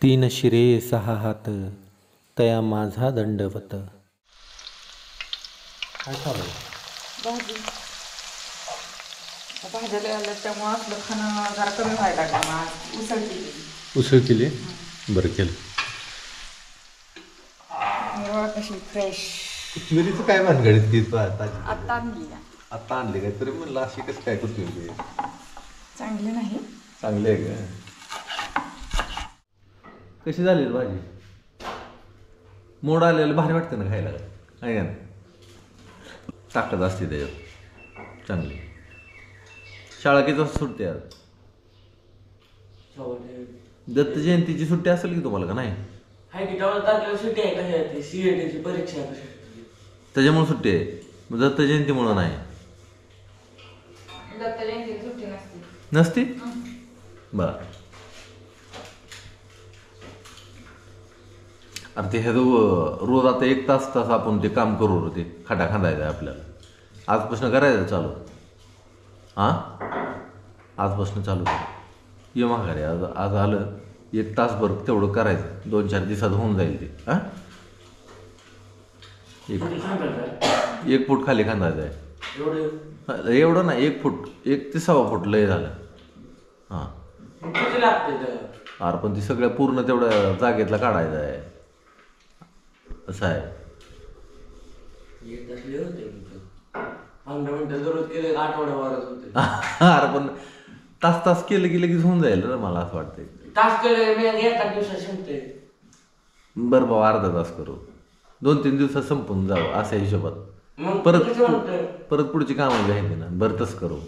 तीन शिरे सहा हात तया माझा दंडवत. काय चालू आहे? भाजी भाज्याला आलं त्यामुळं आपलं खाणं जरा कमी व्हायला लागलं. मग उसळ केली. उसळ केली? बरं केलं. कशी फ्रेश कोथिंबीरीचं काय भानगडीत ती आता आणली. आता आणली काय तरी म्हणलं अशी कसं काय कोथिंबीर चांगली नाही. चांगली आहे का? कशी झाली भाजी? मोड आलेलं भारी वाटतं ना खायला, आहे ना? ताकद असते त्याच्यात चांगली. शाळा किती वाजता सुटते आज? दत्त जयंतीची सुट्टी असेल की तुम्हाला का नाही? सुट्टी आहे. सीएटीची परीक्षा त्याच्यामुळे सुट्टी आहे. मग दत्त जयंतीमुळे नाही? दत्त जयंती सुट्टी नसती? बर. अरे ते हे रोज आता 1 तास आपण ते काम करू, ते खाटा खांदायचं आहे आपल्याला. आजपासून करायचं चालू. हां, आजपासून चालू कर. ये माघारी आज आलं 1 तासभर तेवढं करायचं. 2-4 दिवसात होऊन जाईल ते. हां, 1 फूट खाली खांदायचं आहे. एवढं नाही, 1 फूट, 1 ते 1.25 फूट लय झालं. हां, अरे पण ती सगळ्या पूर्ण तेवढ्या जागेतला काढायचं आहे. असं आहे. अरे पण तास केलं की लगेच होऊन जाईल ना, मला असं वाटतंय. बरं भाऊ, अर्धा तास करू, 2-3 दिवसात संपून जावं अशा हिशोबात. परत पुढची कामं घ्यायची ना. बरं तसं करू.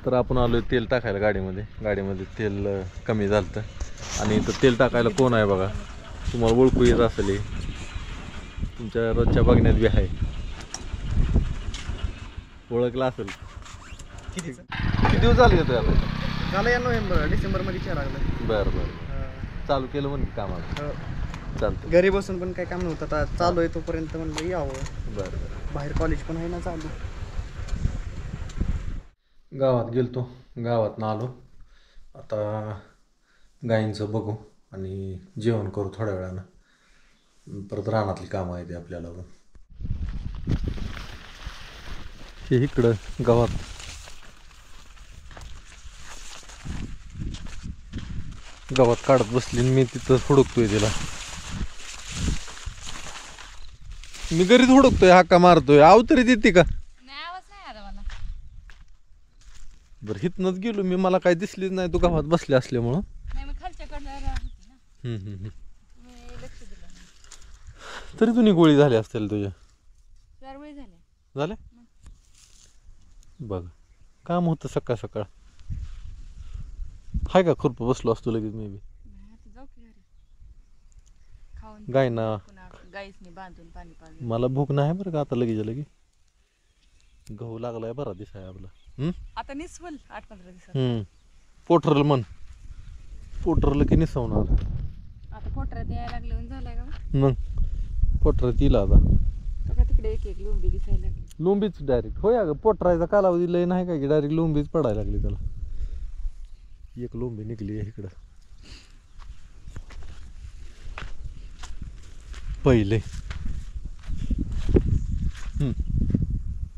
तर आपण आलोय तेल टाकायला गाडीमध्ये तेल कमी झालं. आणि इथं तेल टाकायला कोण आहे बघा, तुम्हाला ओळखू येत असेल, तुमच्या रोजच्या बघण्यात बी आहे, ओळखला असेल. किती दिवस झाले येतोय आता? झालं या डिसेंबर मध्ये लागलं. बरं चालू केलं म्हणजे कामाला. चालतं. घरी बसून पण काही काम नव्हतं, आता चालू आहे तोपर्यंत म्हणलं यावं. बरं. बाहेर कॉलेज पण आहे ना चालू. गावात गेलतो, गावातनं आलो. आता गायींचं बघू आणि जेवण करू थोड्या वेळानं. परत रानातली कामं आहेत आपल्याला. हे इकडं गावात काढत बसली. मी तिथं हुडकतोय तिला. मी घरीच हुडकतोय, हाका मारतोय. आव तरी देते का? बरं, हिथनच गेलो मी, मला काही दिसलीच नाही. तू गावात बसले असल्यामुळं. तरी तुम्ही गोळी झाली असतील तुझ्या. झाल्या बघ. काम होतं सकाळ सकाळ. हाय का खुरप? बसलो असतो लगेच मी बी. गायना मला भूक नाही बरं का आता. लगे गहू लागलाय बरा दिसाय आपला. आता निसवल 8-15 दिवसात. पोटरल मन पोटरलं की निसवणार. आता पोटरात यायला लागलं झालाय का मग? पोटरात येईल आता. तिकडे एक लोंबी दिसायला लागली. लोंबीच डायरेक्ट होय. अगं पोटरायचा कालावधी लय नाही का की डायरेक्ट लोंबीच पडायला लागली त्याला. एक लोंबी निघली आहे इकडं पहिले.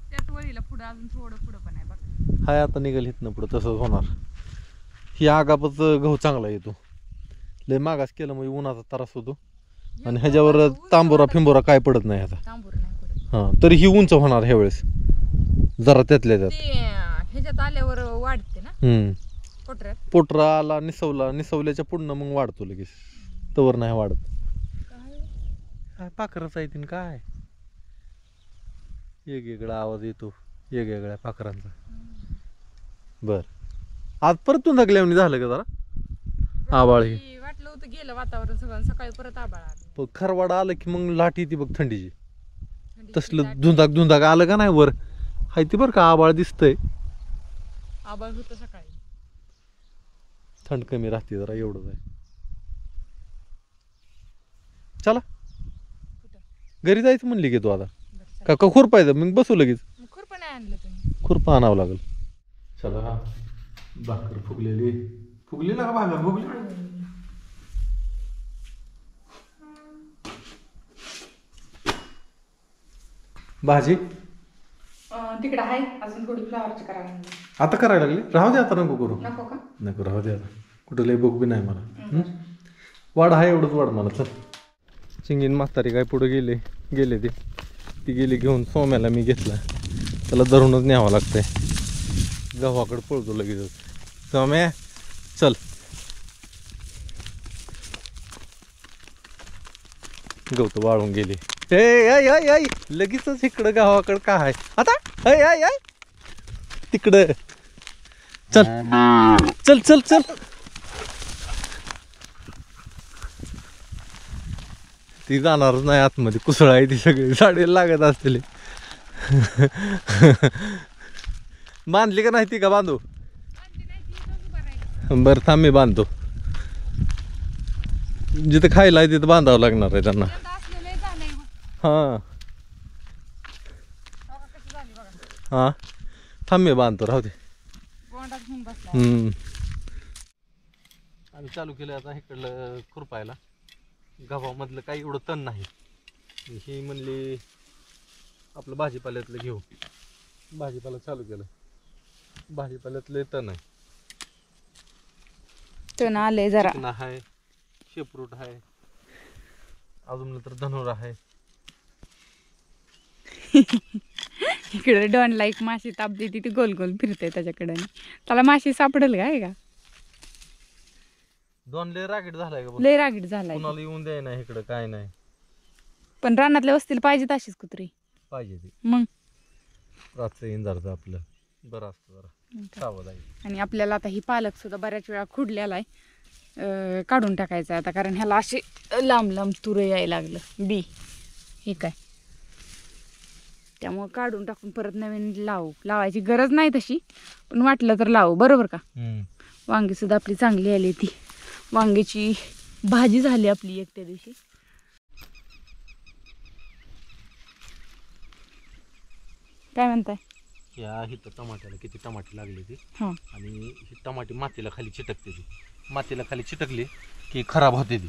त्याच वळीला पुढं अजून थोडं पुढं पण आहे बघ. हाय आता निघेल इथनं पुढं तसंच होणार. ही आगापच गहू चांगला येतो. लय मागास केलं म्हणजे उन्हाचा त्रास होतो. आणि ह्याच्यावर तांबोरा फिंबोरा काय पडत नाही आता. हां, तरी ही उंच होणार ह्या वेळेस जरा त्यातल्या त्यात. ह्याच्यात आल्यावर वाढते ना पोटऱ्यात. पोटरा आला निसवल्याच्या पुढनं मग वाढतो लगेच. तवर नाही वाढत. काय पाखरच आहे तीन काय. वेगवेगळा आवाज येतो वेगवेगळ्या पाखरांचा. बर, आज परत तू थकल्याने झालं का जरा आबाळ? हे वाटलं होतं गेलं वातावरण सगळं. सकाळी परत आबाळ आलं. खरवाडा आलं की मग लाट येते बघ थंडीची. तसलं धुंदाक आलं का नाही वर हाय ती बरं का. आबाळ दिसतंय. आबाळ होतं सकाळी. थंड कमी राहते जरा, एवढंच आहे. चला घरी जायचं म्हणली की तू आता. का खुरपायचं मग बसू लगेच. खुरपं नाही आणलं तुम्ही? खुरपं आणावं लागेल. चला भाकर फुगलेली ना का भाकर फुगली. भाजी तिकडे आहे अजून थोडी फ्लावरची करायला लागली. आता करायला लागली. राहू दे आता, नको करू. नको का? नको, राहू दे आता. कुठं लई बुक बी नाही मला. वाढ आहे एवढंच वाढ मला. चल. चिंगीन म्हातारी काय पुढे गेले ती गेली घेऊन. सोम्याला मी घेतला. त्याला धरूनच न्यावं लागतंय. गव्हाकडे पळतो लगेच. सोम्या चल. गवत वाळून गेली. ऐ लगेचच इकडं गावाकडं का आहे आता. ऐ तिकडं चल चल चल चल. ती जाणारच नाही आतमध्ये. कुसळ आहे ती सगळी. साडीला लागत असतील. बांधली का नाही ती का बांधू. बरं थांब मी बांधतो. जिथं खायला आहे तिथं बांधावं लागणार आहे त्यांना. हा हा थांब मी बांधतो. राहू दे. आम्ही चालू केलं आता इकडलं खुरपायला. गव्हामधलं काही एवढं तण नाही. ही म्हणली आपलं भाजीपाल्यातलं घेऊ. भाजीपाला चालू केलं. भाजीपाल्यातलं तण आहे. तण आले जरा. चिकना आहे, शेपरूट आहे, अजून तर धनुर आहे. इकडे डॉनला एक माशी तापली ती गोल गोल फिरते त्याच्याकडे. त्याला माशी सापडेल का? दोन लय रागीट झालाय का. लय रागीट झालाय. कुणाला येऊन द्याय नाही इकडं. काय नाही. पण रानातल्या वस्तीला पाहिजे तशीच कुत्री पाहिजे ती. मग रातचं इंजारचं आपलं बरं असतं जरा सावध आहे. आणि आपल्याला आता ही पालक सुद्धा बऱ्याच वेळा खुडलेला आहे. काढून टाकायचं आता, कारण ह्याला असे लांब लांब तुरे यायला लागलं बी. हे काय त्यामुळं काढून टाकून परत नवीन लावायची गरज नाही तशी, पण वाटलं तर लावू. बरोबर का. वांगी सुद्धा आपली चांगली आली. ती वांग्याची भाजी झाली आपली एक त्या दिवशी. काय म्हणताय. या हिथं टमाट्याला किती टमाटे लागले ती. हां. आणि ही टमाटी मातीला खाली चिटकते ती. मातीला खाली चिटकली की खराब होते ती.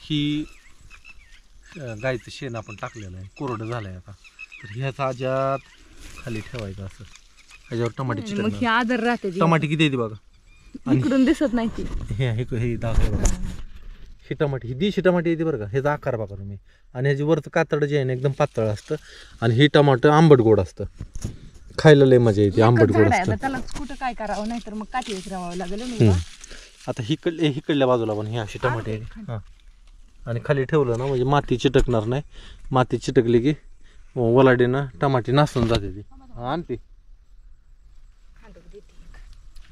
ही गायचं शेण आपण टाकलेलं आहे, कोरडं झालं आहे आता. तर ह्याचा आजात खाली ठेवायचं असं. ह्याच्यावर टमाटे मग ही आदर राहते. टमाटे किती येते बघा. इकडून दिसत नाही ती. हे दाखव बघा. ही टमाटी, ही देशी टमाटी येते बरं का. ह्याचा आकार बघा तुम्ही. आणि ह्याची वरचं कातड जे आहे ना एकदम पातळ असतं. आणि ही टमाटर आंबट गोड असतं. खायला लय मजा येते. आंबट गोड असतं. त्याला कुठं काय करावं, नाही तर मग काठी राहावं लागेल. आता हिकडल्या बाजूला पण ही अशी टमाटे आहे. हां. आणि खाली ठेवलं ना म्हणजे माती चिटकणार नाही. माती चिटकली की वलाडीनं टमाटी नासून जाते ती. आणते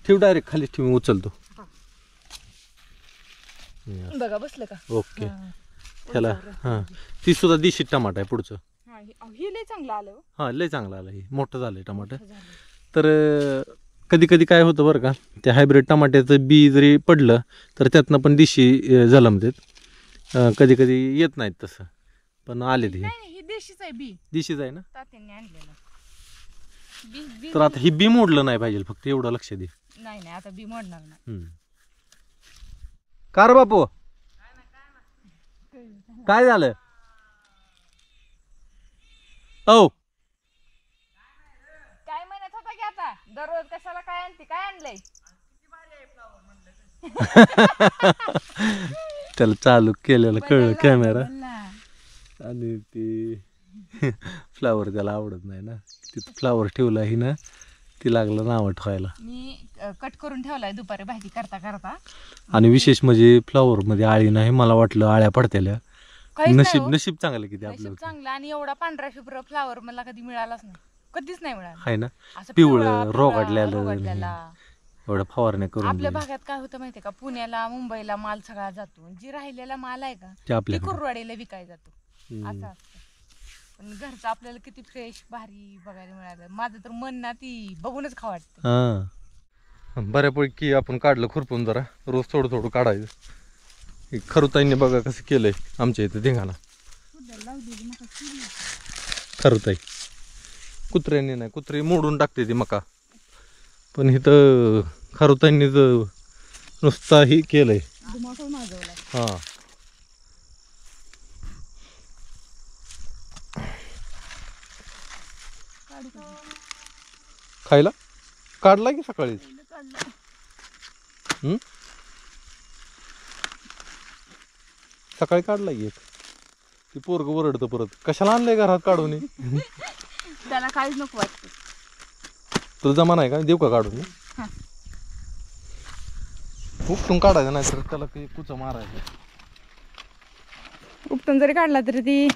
ठेव डायरेक्ट खाली ठेवून उचलतो. बघा बसलं का. ओके. त्याला हां ती सुद्धा देशी टमाटा आहे पुढचं. हे लय चांगलं आलं. हां लय चांगलं आलं. हे मोठं झालंय टमाटर. तर कधी कधी काय होतं बरं का, त्या हायब्रिड टमाट्याचं बी जरी पडलं तर त्यातनं पण देशी जलमतात. कधी कधी येत नाहीत तसं, पण आले ते. ही देशीच आहे बी. देशीच आहे ना. तात्यांनी आणलेलं. तर आता ही बी मोडलं नाही पाहिजे, फक्त एवढं लक्ष दे. नाही आता बी मोडणार नाही. का रे बापू काय झालं. ओ काय म्हणत होता की आता दररोज कशाला काय आणते, काय आणलंय. त्याला चालू केलेलं कळलं कॅमेरा. आणि ती फ्लावर त्याला आवडत नाही ना. तिथं फ्लावर ठेवला ही ना, ती लागलं नाव ठेवायला. मी कट करून ठेवलाय दुपारी भाजी करता करता. आणि विशेष म्हणजे फ्लावर मध्ये आळी नाही. मला वाटलं आळ्या पडत्याल्या. नशीब चांगलं किती आपलं चांगलं. आणि एवढा पांढरा शुभ्र फ्लावर मला कधी मिळालाच नाही. कधीच नाही मिळाला. आहे ना. पिवळं रोगाडलेलं एवढं फवारण्या करून. आपल्या भागात काय होतं माहितीये का, पुण्याला मुंबईला माल सगळा जातो. जी राहिलेला माल आहे का ती कुरवाडीला विकायला जातो. असं असतं. पण घरचं आपल्याला किती फ्रेश भारी बघायला मिळालं. माझं तर मन ना ती बघूनच खावं वाटतं. हा बऱ्यापैकी आपण काढलं खुरपून. जरा रोज थोडं थोडं काढायचं. खरुताईने बघा कसं केलंय आमच्या इथं धिंगाणा. खरुताई कुत्र्यांनी नाही. कुत्रे मोडून टाकते ती मका. पण इथं खरुताईंनी नुसता ही केलंय. हा खायला काढला की सकाळीच सकाळी काढला की एक ती पोरग ओरडतं परत कशाला आणलंय घरात काढून त्याला काहीच नको वाटतं. तुला जमा नाही का देऊ का काढून उपटून काढायचं नाही तर त्याला काही कुचं मारायचं. उपटून जरी काढला तरी ती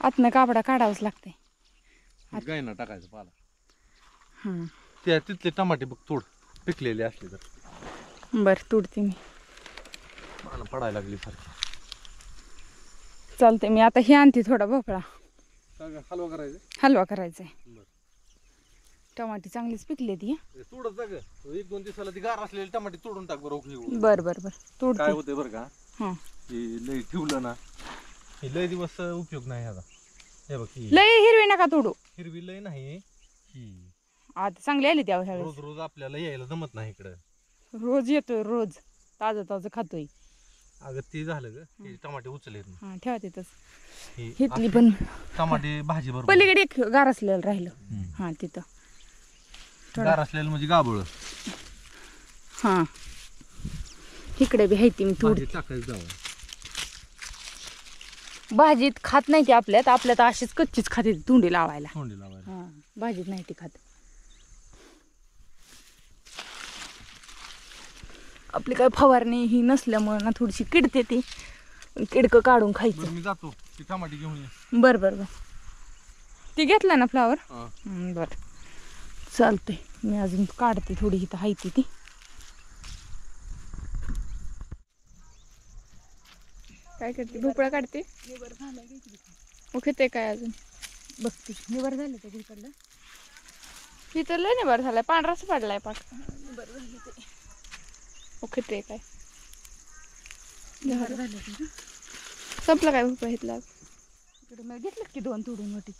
आतनं कापडा काढावंच लागते. गायना टाकायचं पाला. हां त्या तिथले टमाटे बघ तोड पिकलेले असले तर बरं तोडते मी. मला पडायला लागली सारखी. चालते मी आता हे आणते थोडा भोपळा हलवा करायचं हलवा करायचा आहे. टमाटे चांगलीच पिकले ती. तोडत जा ग 1-2 दिवसाला ती गार असलेली टमाटे तोडून टाक बरं. बरं बरं बरं तोडते. काय होते बरं का हां हे लय ठेवलं ना हे लय दिवस उपयोग नाही ह्याचा. हे बघ ही लय हिरवी नका तोडू. हिरवी लय नाही ही आता चांगली आली त्या वेळेस. रोज रोज आपल्याला यायला जमत नाही इकडं. रोज येतोय रोज ताजं ताजं खातोय. अगं ते झालं ग हे टमाटे उचलेत ना. हां ठेवा तिथंच. हे घेतली अशी पण टमाटे भाजी बरोबर पलीकडे एक गार असलेलं राहिलं. हां तिथं गार असलेलं म्हणजे गाबळ हां इकडे बी हायती मी थोडी. टाकायचं जावं. भाजीत खात नाही ती आपल्यात अशीच कच्चीच खाते तोंडी लावायला. तोंडी लावायला हां भाजीत नाही ती खात. आपली काय फवारणी ही नसल्यामुळे ना थोडीशी किडते ती. किडकं काढून खायचं. मी जातो ती टमाटे घेऊन ये. बरं बरं बरं ती घेतला ना फ्लावर. हा. बरं चालतंय मी अजून काढते थोडी इथं हायती ती. काय करते भोपळा काढते. ओके ते काय अजून बघते निबर झालं ते इकडलं. इथं लय निबर झालाय पांढराच पडलाय पाक. निबर झालं ते ओके ते काय झालं संपलं काय भोपळा इथला. इकडे मी घेतलं की 2 तोडून मोठीत.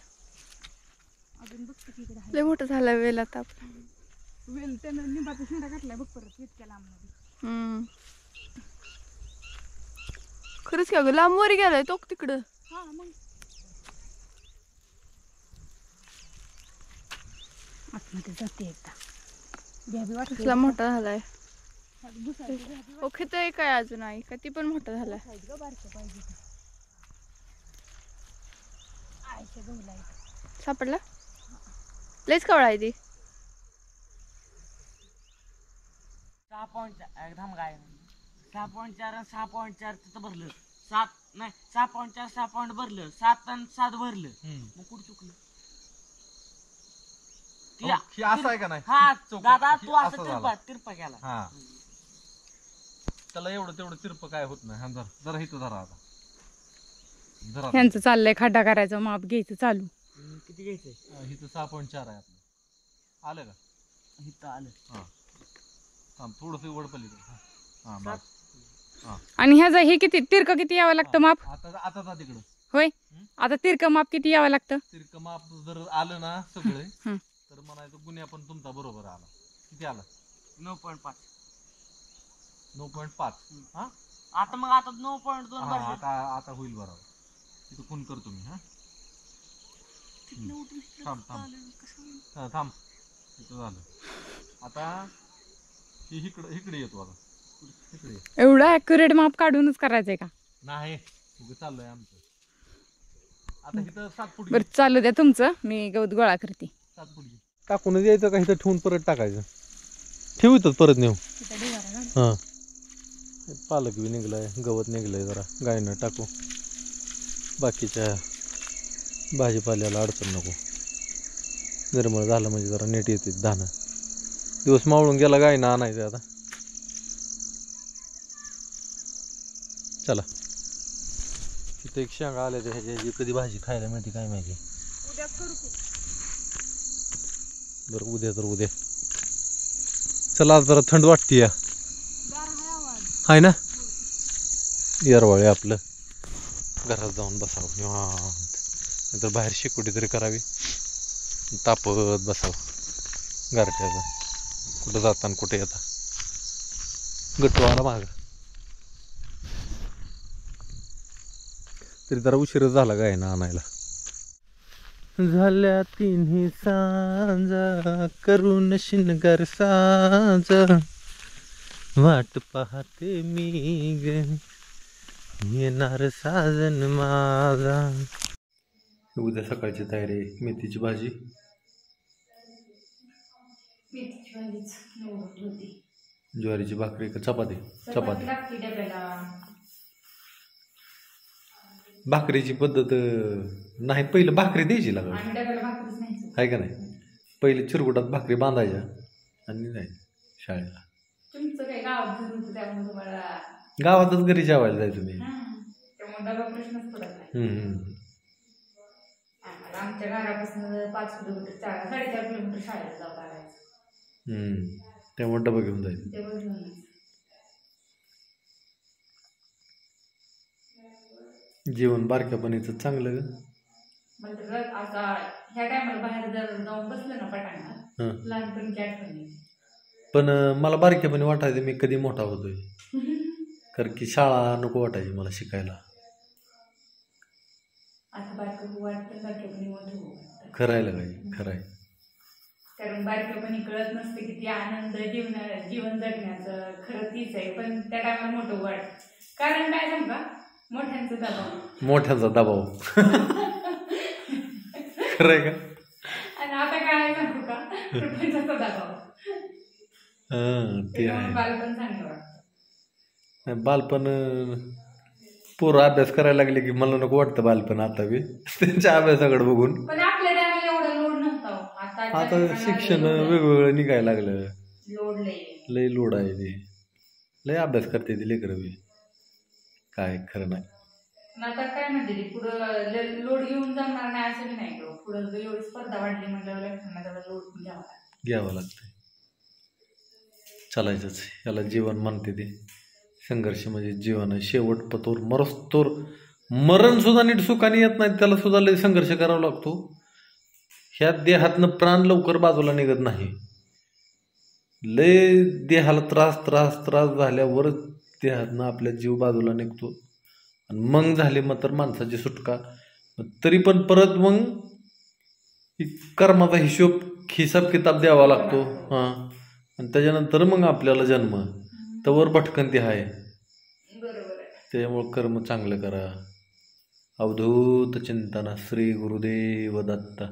अजून बघते की इकडे लय मोठं झालं वेल आता आपला. वेल त्यानं निंबाचा शिंडा घातलाय बघ परत इतक्या लांब मध्ये. खरंच का ग लांब वर गेलाय तो तिकडं. हा मग आतमध्ये जाते एकदा घ्यावी वाटत. कसला मोठा झालाय. ओके तर काय अजून आहे का ती पण मोठा झालाय. सापडला लयच कवळा आहे ती. 6.4 आणि 6.4 तिथं भरलं 7 नाही 6.4 6 पॉईंट भरलं 7 आणि 7 भरलं मग कुठं चुकलं. असं आहे का नाही हा दादा तू असं असं झालं. तिरपा केला. हा त्याला एवढं तेवढं तिरप काय होत नाही. हा जरा इथं धरा आता जरा ह्यांचं चाललंय खड्डा करायचं माप घ्यायचं चालू. किती घ्यायचंय. इथं 6.4 आहे आपलं. आलं का इथं आलं. हा थांब थोडंसं वर पलीकडे. हा बस. आणि ह्याचं हे किती तिरक किती यावं लागतं माप. आता आता जा तिकडं. होय आता तिरक माप किती यावं लागतं. तिरक माप जर आलं ना सगळे हं. तर म्हणायचं गुन्हे पण तुमचा बरोबर आला. किती आला 9.5. 9.5. हा आता मग आता 9.2 हा, भरले. आता आता होईल बरोबर. तिथं फोन करतो मी. हा थांब थांब हा, थांब तिथं झालं. आता ही इकडे येतो आता इकडे ये. एवढं ॲक्युरेट माप काढूनच करायचंय का. नाही उगं चाललंय आमचं. आता इथं 7 फूट बरं चालू द्या तुमचं मी गवत गोळा करते. 7 फूट टाकून यायचं का इथं ठेवून परत टाकायचं. ठेवतच परत नेऊ. हां पालक बी निघलाय गवत निघलंय जरा गायनं टाकू. बाकीच्या भाजीपाल्याला अडचण नको. निर्मळ झालं म्हणजे जरा नीट येते धानं. दिवस मावळून गेला गायनं आणायचं आता. चला तिथं एक शेंगा आल्या ह्याची कधी भाजी खायला मिळते काय माहिती. बरं उद्या तर उद्या. चला जरा थंड वाटते या आहे ना. येरवाळे आपलं घरात जाऊन बसावं निवांत. नंतर बाहेर शिकुटी तरी करावी तापत बसावं गारठ्याचा. कुठं जाताना कुठे येता गट्टू आला माग. तरी जरा उशीर झाला काय ना आणायला. झाल्या तिन्ही सांजा करून शिनगार साज वाट पाहते मी ग येणार साजन माझा. उद्या सकाळची तयारी. मेथीची भाजी, मेथीची भाजीच निवडली होती. ज्वारीची भाकरी का चपाती? चपाती. लागते डब्याला. भाकरीची पद्धत नाही, पहिलं भाकरी द्यायची लागली आणि डब्याला भाकरीच नाही. आहे का नाही? पहिले चिरकुटात भाकरी बांधायच्या आणि नाही शाळेला. तुमचं काही गावात घर होतं त्यामुळे तुम्हाला गावातच घरी जेवायला जायचो मी. त्यामुळे डबा प्रश्नच पडत नाही. आम्हाला आमच्या घरापासून 5 किलोमीटर 4.5 किलोमीटर शाळेला जावं लागायचं. त्यामुळे डबा घेऊन जायचं. ते बघून जेवण बारक्यापणीचं चांगलं ग. मला तर आता ह्या टायमाला बाहेर जर जाऊन बसलं ना पटांगणात लहानपणीची आठवण येते. पण मला बारक्यापणी वाटायचं मी कधी मोठा होतोय. कारण की शाळा नको वाटायची मला शिकायला. आता बारकं वाटतं बारक्यापणी मोठं वाटतं. खरायला काय खराय. कारण बारक्यापणी कळत नसते किती आनंद जीवन जगण्याचं खरं तीच आहे. पण त्या टायमाला मोठं वाटतं. कारण काय सांग का, मोठ्यांचा दबाव. मोठ्यांचा दबाव. खरंय का? आणि आता काय सांगू का, प्रपंचाचा दबाव. ते आहे. बालपण चांगलं वाटतं. बालपण पोरं अभ्यास करायला लागले की मला नको वाटतं बालपण आता बी त्यांच्या अभ्यासाकडे बघून. पण आपल्या टायमाला एवढा लोड नव्हता. आता शिक्षण वेगवेगळं निघायला लागलं. लोड लय लोड आहे ते. लय अभ्यास करते ते लेकरं बी. काय खरं नाही. आता काय म्हणते पुढं लोड घेऊन जमणार नाही असं बी नाही. पुढं एवढी स्पर्धा वाढली म्हटल्यावर लोड घ्यावं लागतंय. चालायचंच. याला जीवन म्हणते ते. संघर्ष म्हणजे जीवन आहे. शेवट पतोर मरस्तोर. मरण सुद्धा नीट सुखाने येत नाही, त्याला सुद्धा लय संघर्ष करावा लागतो. ह्या देहातनं प्राण लवकर बाजूला निघत नाही. लय देहाला त्रास त्रास त्रास झाल्यावरच देहातनं आपल्या जीव बाजूला निघतो. आणि मग झाली मग तर माणसाची सुटका. तरी पण परत मग कर्माचा हिसाब किताब द्यावा लागतो. आणि त्याच्यानंतर मग आपल्याला जन्म. तवर भटकंती आहे. त्याच्यामुळं कर्म चांगलं करा. अवधूत चिंतन. श्री गुरुदेव दत्त.